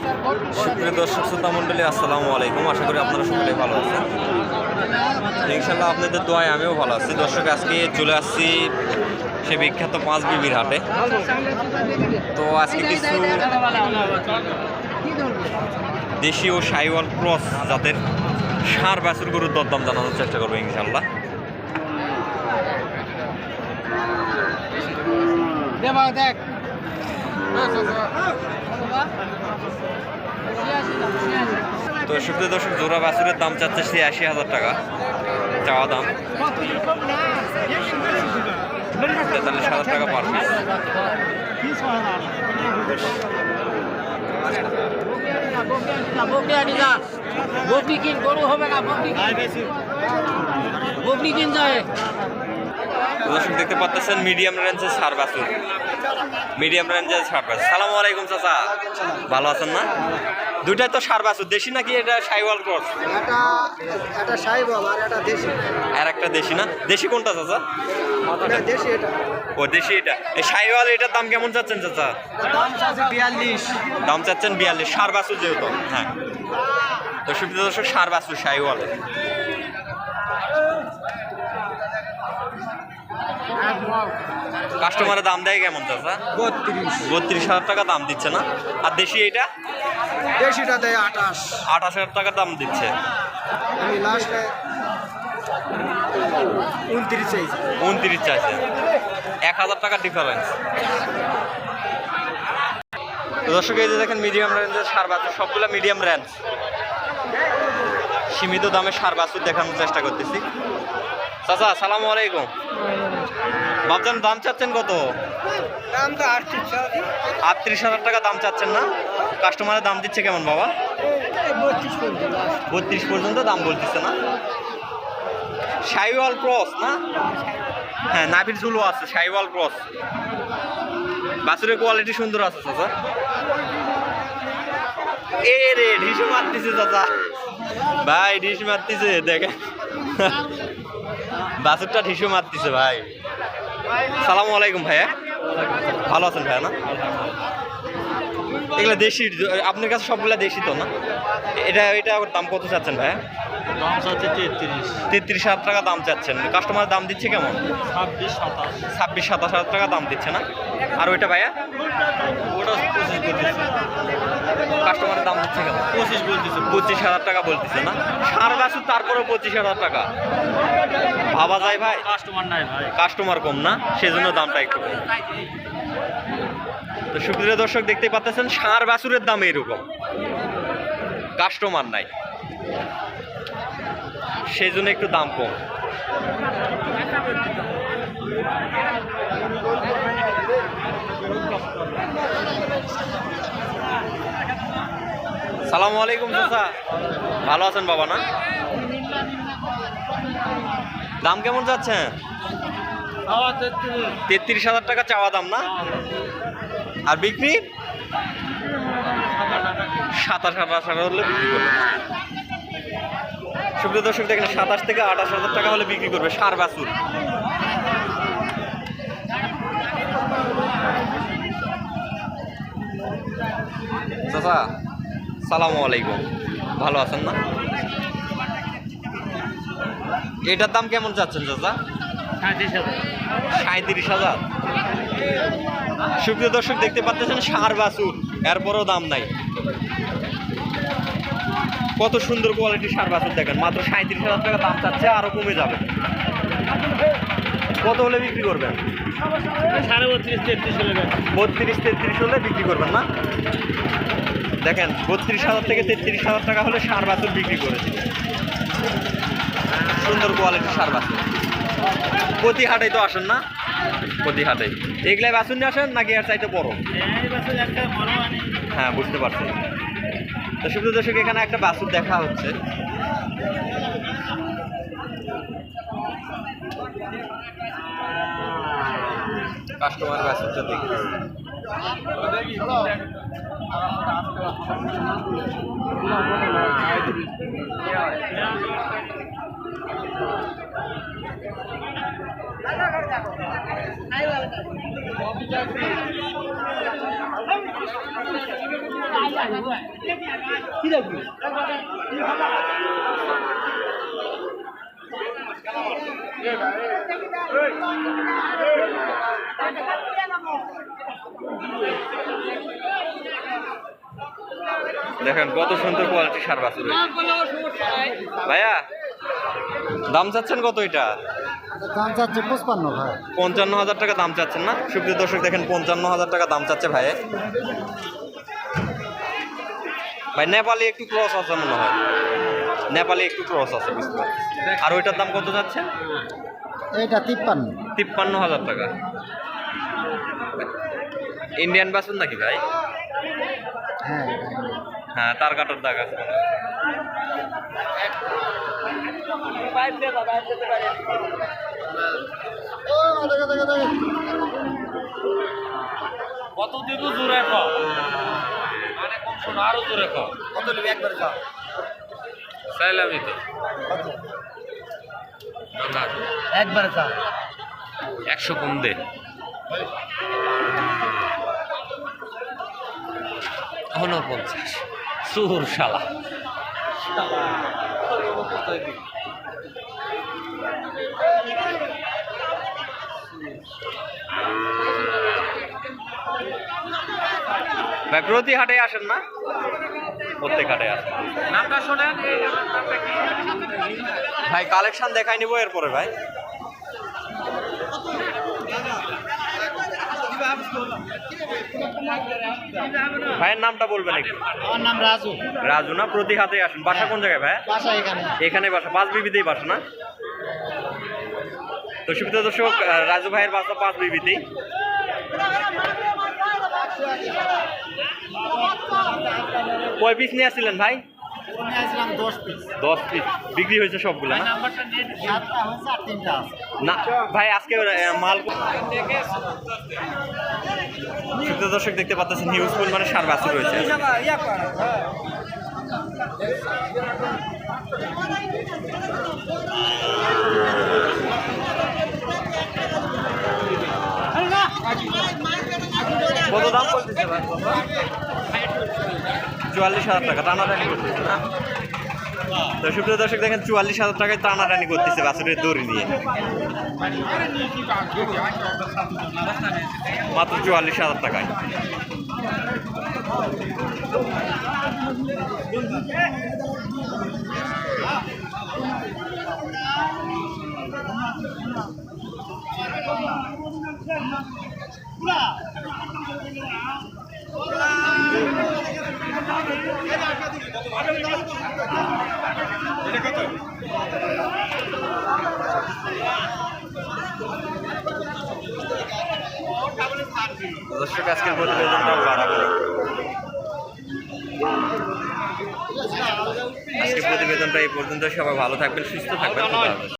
সুপ্রিয় দর্শক শ্রোতা মণ্ডলী, আসসালামু আলাইকুম। আশা করি আপনারা সকলেই ভালো আছেন। ইনশাল্লাহ আপনাদের দোয়ায় আমিও ভালো আছি। দর্শক, আজকে চলে আসছি সে বিখ্যাত পাঁচ বিবির হাটে। তো আজকে কিছু দেশি ও শাহিওয়াল ক্রস জাতের ষাঁড় বাছুর গরুর দরদাম জানানোর চেষ্টা করবো ইনশাল্লাহ। তো সুপ্রিয় দর্শক, জোড়া বাছুরের দাম চাচ্ছে ৮৬,০০০ টাকা চাওয়া দাম, ৪৩,০০০ টাকা পার পিস। দর্শক দেখতে পাচ্ছেন মিডিয়াম রেঞ্জের ষাঁড় বাছুর, মিডিয়াম রেঞ্জের ষাঁড় বাছুর। সালামু আলাইকুম চাচা, ভালো আছেন না? দুইটাই তো ষাঁড় বাছুর, দেশি নাকি এটা শাহিওয়াল ক্রস? এটা শাহিওয়াল আর এটা দেশি। আর একটা দেশি না? দেশি কোনটা চাচা? এটা দেশি। এটা ও দেশি। এটা এই শাহিওয়াল, এটার দাম কেমন চাচ্ছেন চাচা? দাম চাচ্ছে ৪২। দাম চাচ্ছেন ৪২, ষাঁড় বাছুর যেহেতু। হ্যাঁ, তো সুপ্রিয় দর্শক, ষাঁড় বাছুর শাহিওয়ালে। কাস্টমারের দাম দেয় কেমন চাচা? ৩২,০০০ টাকা দাম দিচ্ছে না? আর দেশি এইটা? দেশিটা দেয় ২৮। ২৮,০০০ টাকা দাম দিচ্ছে। আমি লাস্টে ২৯ চাইছি। ২৯ চাইছে, ১,০০০ টাকা ডিফারেন্স। দর্শক, এই যে দেখেন মিডিয়াম রেঞ্জের ষাঁড় বাছুর, সবগুলো মিডিয়াম রেঞ্জ। সীমিত দামে ষাঁড় বাছুর দেখানোর চেষ্টা করতেছি। চাচা আসসালামু আলাইকুম। বাবজান, দাম চাচ্ছেন কত? দাম তো ৩৮,০০০ টাকা দাম চাচ্ছেন না? কাস্টমারের দাম দিচ্ছে কেমন বাবা? ৩২ পর্যন্ত দাম বলতেছে না? শাহিওয়াল ক্রস না? হ্যাঁ, নাভির ঝুলও আছে, শাহিওয়াল ক্রস। বাছুরের কোয়ালিটি সুন্দর আছে চাচা। এ রে, ঢিসু মারতেছে চাচা ভাই, ঢিস মারতেছে দেখেন, বাছুরটা ঢিসু মারতেছে ভাই। সালামু আলাইকুম ভাইয়া, ভালো আছেন ভাইয়া না? এগুলো দেশি, আপনার কাছে সবগুলা দেশি তো না? এটা দাম কত চাচ্ছেন ভাইয়া? দাম চাচ্ছে ৩৩,০০০ টাকা দাম চাচ্ছেন। কাস্টমার দাম দিচ্ছে কেমন? ২৬-২৭,০০০ টাকা দাম দিচ্ছে না? আর ওইটা ভাইয়া? ওটা ২৫ বলতেছে। কাস্টমারের দাম দিচ্ছে কেমন? ২৫ বলতেছে। ২৫,০০০ টাকা বলতেছে না? ষাঁড় বাছুর, তারপরেও ২৫,০০০ টাকা ভাবা যায় ভাই? কাস্টমার নাই ভাই, কাস্টমার কম না, সেজন্য দামটা একটু কম। তো সুপ্রিয় দর্শক, দেখতেই পাচ্ছেন ষাঁড় বাছুরের দাম এরকম, কাস্টমার নাই, সেই জন্য একটু দাম কম। সালামু আলাইকুম চাচা, ভালো আছেন বাবা না? দাম কেমন যাচ্ছেন? ৩৩,০০০ টাকা চাওয়া দাম না? আর বিক্রি ২৭-২৮ হলে বিক্রি করবে। সুপ্রিয় দর্শক দেখেন, ২৭ থেকে ২৮,০০০ টাকা হলে বিক্রি করবে ষাঁড় বাছুর। চাচা সালামু আলাইকুম, ভালো আছেন না? এটার দাম কেমন চাচ্ছেন চাচা? ৩৭,০০০। সুপ্রিয় দর্শক দেখতে পাচ্ছেন ষাঁড় বাছুর, এরপরও দাম নাই। কত সুন্দর কোয়ালিটির ষাঁড় বাছুর দেখেন, মাত্র ৩৭,০০০ টাকা দাম চাচ্ছে, আরো কমে যাবে। কত হলে বিক্রি করবেন? ৩২-৩৩ হলে ৩২-৩৩ হলে বিক্রি করবেন না? দেখেন, ৩২,০০০ থেকে ৩৩,০০০ টাকা হলে ষাঁড় বাছুর বিক্রি করেছে। সুন্দর কোয়ালিটির ষাঁড় বাছুর। প্রতি হাটেই তো আসেন না? প্রতি হাটেই এগুলাই বাছুর নিয়ে আসেন নাকি আর চাইতে বড়? হ্যাঁ, বুঝতে পারছি। তো সুপ্রিয় দর্শক, এখানে একটা বাছুর দেখা হচ্ছে। কাস্টমার বাছুরটা দেখি। দেখেন কত সুন্দর কোয়ালিটি সার বাছুর রয়েছে। ভাইয়া দাম চাচ্ছেন কত এটা? দাম চাচ্ছে 55 ভাই। 55,000 টাকা দাম চাচ্ছেন না? সুপ্রিয় দর্শক দেখেন 55,000 টাকা দাম চাচ্ছে ভাই। ভাই নেপালি একটু ক্রস আছে মনে হয়, নেপালি একটু ক্রস আছে বুঝতে পারছি। আর ওইটার দাম কত যাচ্ছে? এটা 53। 53,000 টাকা। ইন্ডিয়ান বাছুর নাকি ভাই? হ্যাঁ হ্যাঁ, তার কাটার দাগ আছে। কত দিব জোরে কম, মানে কম শোনো আরো জোরে কম। কত নিবি একবার যা? চাইলামই তো না, একবার যা। 100 কম দে। ঊনপঞ্চাশ সুর শালা। ভাই প্রতি হাটে আসেন না? প্রত্যেক হাটে আসেন। নামটা শোনেন, ভাই কালেকশন দেখাই নিব এরপরে ভাই। ভাইয়ের নামটা বলবেন একটু। আমার নাম রাজু। রাজু না? প্রতি হাতে আসেন। বাসা কোন জায়গায় ভাই? বাসা এখানে। এখানে বাসা, পাঁচ বিবিতেই বাসা না? তো সুবিধা দর্শক, রাজু ভাইয়ের বাসা পাঁচ বিবিতেই। কয় পিস নিয়ে আসছিলেন ভাই? আমি আসলাম 10 পিস। 10 পিস বিক্রি হয়েছে সবগুলো না? নাম্বারটা নিয়ে 7টা হচ্ছে আর 3টা আছে। না ভাই আজকে মাল সুবিধা দর্শক দেখতে পাচ্ছেন হিউজ পরিমাণে সার বাছুর রয়েছে। কত দাম বলতেছে ভাই? 44,000 টাকা টানাটানি করতেছে না? তো সুপ্রিয় দর্শক দেখেন 44,000 টাকায় টানাটানি করতেছে বাছুরের দড়ি নিয়ে, মাত্র 44,000 টাকায়। দর্শক আজকের প্রতিবেদনটা বাড়াবো। আজকের প্রতিবেদনটা এই পর্যন্ত। সবাই ভালো থাকবেন, সুস্থ থাকবেন।